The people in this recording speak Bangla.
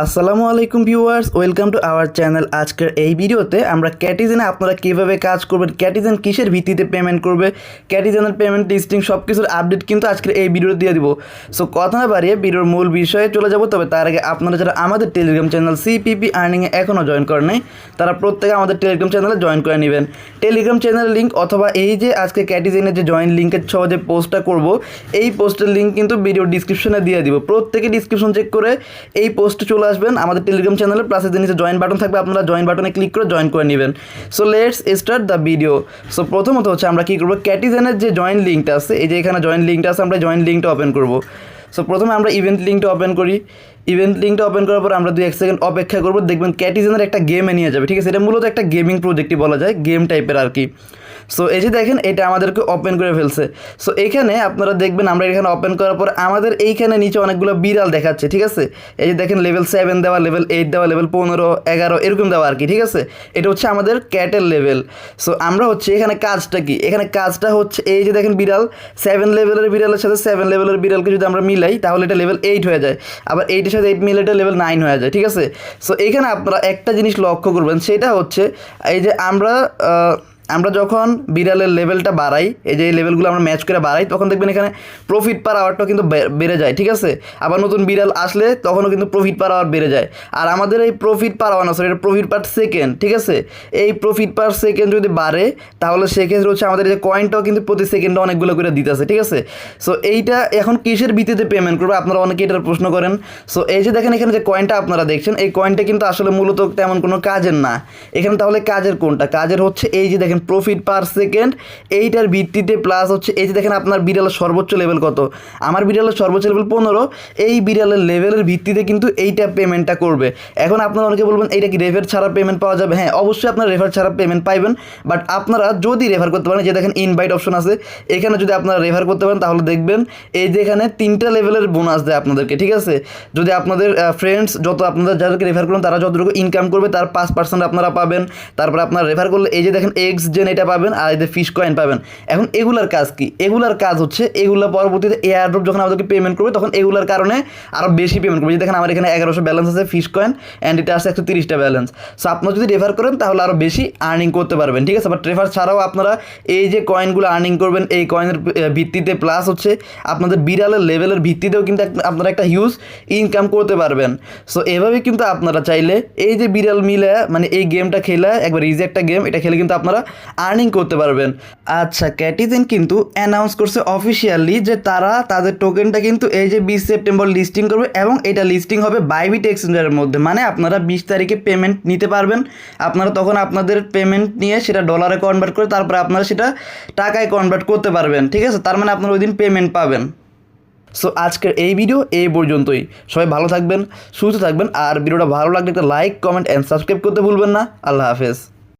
আসসালামু আলাইকুম viewers, welcome to our channel. আজকের এই ভিডিওতে আমরা ক্যাটিজেনে আপনারা কীভাবে কাজ করবেন, ক্যাটিজেন কিসের ভিত্তিতে পেমেন্ট করবে, ক্যাটিজেনের পেমেন্ট লিস্টিং সব কিছুর আপডেট কিন্তু আজকের এই ভিডিওতে দিয়ে দিব। সো কথা না বাড়িয়ে ভিডিওর মূল বিষয়ে চলে যাব। তবে তার আগে আপনারা যারা আমাদের টেলিগ্রাম চ্যানেল সিপিপি আর্নিংয়ে এখনও জয়েন করেন নাই, তারা প্রত্যেকে আমাদের টেলিগ্রাম চ্যানেলে জয়েন করে নেবেন। টেলিগ্রাম চ্যানেলের লিঙ্ক অথবা এই যে আজকে ক্যাটিজেনের যে জয়েন লিঙ্কের সহ যে পোস্টটা করব, এই পোস্টের লিঙ্ক কিন্তু ভিডিও ডিসক্রিপশনে দিয়ে দিব। প্রত্যেকে ডিসক্রিপশন চেক করে এই পোস্টে চলে আসবেন আমাদের টেলিগ্রাম চ্যানেলে। প্লাসের যে নিচে জয়েন বাটন থাকবে, আপনারা জয়েন বাটনে ক্লিক করে জয়েন করে নেবেন। So let's start the video. So প্রথমত হচ্ছে আমরা কী করবো, ক্যাটিজেনের যে জয়েন লিঙ্কটা আছে, এই যে এখানে জয়েন লিঙ্কটা আছে, আমরা জয়েন লিঙ্কটা ওপেন করব। সো প্রথমে আমরা ইভেন্ট লিঙ্কটা ওপেন করি। ইভেন্ট লিঙ্কটা ওপেন করার পর আমরা 2-1 সেকেন্ড অপেক্ষা করবো, দেখবেন ক্যাটিজেনের একটা গেমে নিয়ে যাবে। ঠিক আছে, এটা মূলত একটা গেমিং প্রজেক্টই বলা যায়, গেম টাইপের আর কি। সো এই যে দেখেন, এটা আমাদেরকে ওপেন করে ফেলছে। সো এখানে আপনারা দেখবেন, আমরা এখানে ওপেন করার পর আমাদের এইখানে নিচে অনেকগুলো বিড়াল দেখাচ্ছে। ঠিক আছে, এই যে দেখেন লেভেল 7 দেওয়া, লেভেল 8 দেওয়া, লেভেল 15, 11 এরকম দেওয়া আর কি। ঠিক আছে, এটা হচ্ছে আমাদের ক্যাটের লেভেল। সো আমরা হচ্ছে এখানে কাজটা কি, এখানে কাজটা হচ্ছে এই যে দেখেন বিড়াল 7 লেভেলের বিড়ালের সাথে 7 লেভেলের বিড়ালকে যদি আমরা মিলাই, তাহলে এটা লেভেল 8 হয়ে যায়। আবার 8 এর সাথে 8 মিলে এটা লেভেল 9 হয়ে যায়। ঠিক আছে, সো এখানে আপনারা একটা জিনিস লক্ষ্য করবেন, সেটা হচ্ছে এই যে আমরা যখন বিড়ালের লেভেলটা বাড়াই, এই যে এই লেভেলগুলো আমরা ম্যাচ করে বাড়াই, তখন দেখবেন এখানে প্রফিট পার আওয়ারটাও কিন্তু বেড়ে যায়। ঠিক আছে, আবার নতুন বিড়াল আসলে তখনও কিন্তু প্রফিট পার আওয়ার বেড়ে যায়। আর আমাদের এই প্রফিট পার আওয়ার না, সরি, এটা প্রফিট পার সেকেন্ড। ঠিক আছে, এই প্রফিট পার সেকেন্ড যদি বাড়ে, তাহলে সেক্ষেত্রে হচ্ছে আমাদের এই কয়েনটাও কিন্তু প্রতি সেকেন্ডে অনেকগুলো করে দিতেছে। ঠিক আছে, সো এইটা এখন কিসের ভিত্তিতে পেমেন্ট করবে, আপনারা অনেকে এটার প্রশ্ন করেন। সো এই যে দেখেন, এখানে যে কয়েনটা আপনারা দেখছেন, এই কয়েনটা কিন্তু আসলে মূলত তেমন কোনো কাজের না। এখানে তাহলে কাজের কোনটা? কাজের হচ্ছে এই যে দেখেন প্রফিট পার সেকেন্ড, এইটার ভিত্তিতে প্লাস হচ্ছে এই যে দেখেন আপনার বিড়ালের সর্বোচ্চ লেভেল কত, আমার বিড়ালের সর্বোচ্চ লেভেল 15, এই বিড়ালের লেভেলের ভিত্তিতে কিন্তু এইটা পেমেন্টটা করবে। এখন আপনারা অনেকে বলবেন, এইটা কি রেফার ছাড়া পেমেন্ট পাওয়া যাবে? হ্যাঁ, অবশ্যই আপনারা রেফার ছাড়া পেমেন্ট পাইবেন, বাট আপনারা যদি রেফার করতে পারেন, যে দেখেন ইনভাইট অপশন আছে, এখানে যদি আপনারা রেফার করতে পারেন, তাহলে দেখবেন এই যে এখানে 3টা লেভেলের বোনাস দেয় আপনাদেরকে। ঠিক আছে, যদি আপনাদের ফ্রেন্ডস যত আপনাদের যাদেরকে রেফার করুন, তারা যতটুকু ইনকাম করবে তার 5% আপনারা পাবেন। তারপর আপনারা রেফার করলে এই যে দেখেন এক্স জেন এটা পাবেন, আর এদের ফিশ কয়েন পাবেন। এখন এগুলার কাজ কি? এগুলার কাজ হচ্ছে এগুলো পরবর্তীতে এয়ার ড্রপ যখন আমাদেরকে পেমেন্ট করবে, তখন এগুলার কারণে আরও বেশি পেমেন্ট করবে। দেখেন আমার এখানে 1100 ব্যালেন্স আছে ফিশ কয়েন, অ্যান্ড এটা আছে 130টা ব্যালেন্স। সো আপনারা যদি রেফার করেন, তাহলে আরও বেশি আর্নিং করতে পারবেন। ঠিক আছে, বাট রেফার ছাড়াও আপনারা এই যে কয়েনগুলো আর্নিং করবেন, এই কয়েনের ভিত্তিতে প্লাস হচ্ছে আপনাদের বিড়ালের লেভেলের ভিত্তিতেও কিন্তু আপনারা একটা হিউজ ইনকাম করতে পারবেন। সো এভাবে কিন্তু আপনারা চাইলে এই যে বিড়াল মিলে, মানে এই গেমটা খেলে একবার ইজি একটা গেম, এটা খেলে কিন্তু আপনারা আর্নিং করতে পারবেন। আচ্ছা, ক্যাটিজেন কিন্তু অ্যানাউন্স করছে অফিসিয়ালি যে তারা তাদের টোকেনটা কিন্তু এই যে 20 সেপ্টেম্বর লিস্টিং করবে, এবং এটা লিস্টিং হবে বাইবিট এক্সচেঞ্জের মধ্যে। মানে আপনারা 20 তারিখে পেমেন্ট নিতে পারবেন। আপনারা তখন আপনাদের পেমেন্ট নিয়ে সেটা ডলারে কনভার্ট করে তারপরে আপনারা সেটা টাকায় কনভার্ট করতে পারবেন। ঠিক আছে, তার মানে আপনারা ওই দিন পেমেন্ট পাবেন। সো আজকের এই ভিডিও এই পর্যন্তই। সবাই ভালো থাকবেন, সুস্থ থাকবেন, আর ভিডিওটা ভালো লাগলে একটা লাইক, কমেন্ট অ্যান্ড সাবস্ক্রাইব করতে ভুলবেন না। আল্লাহ হাফেজ।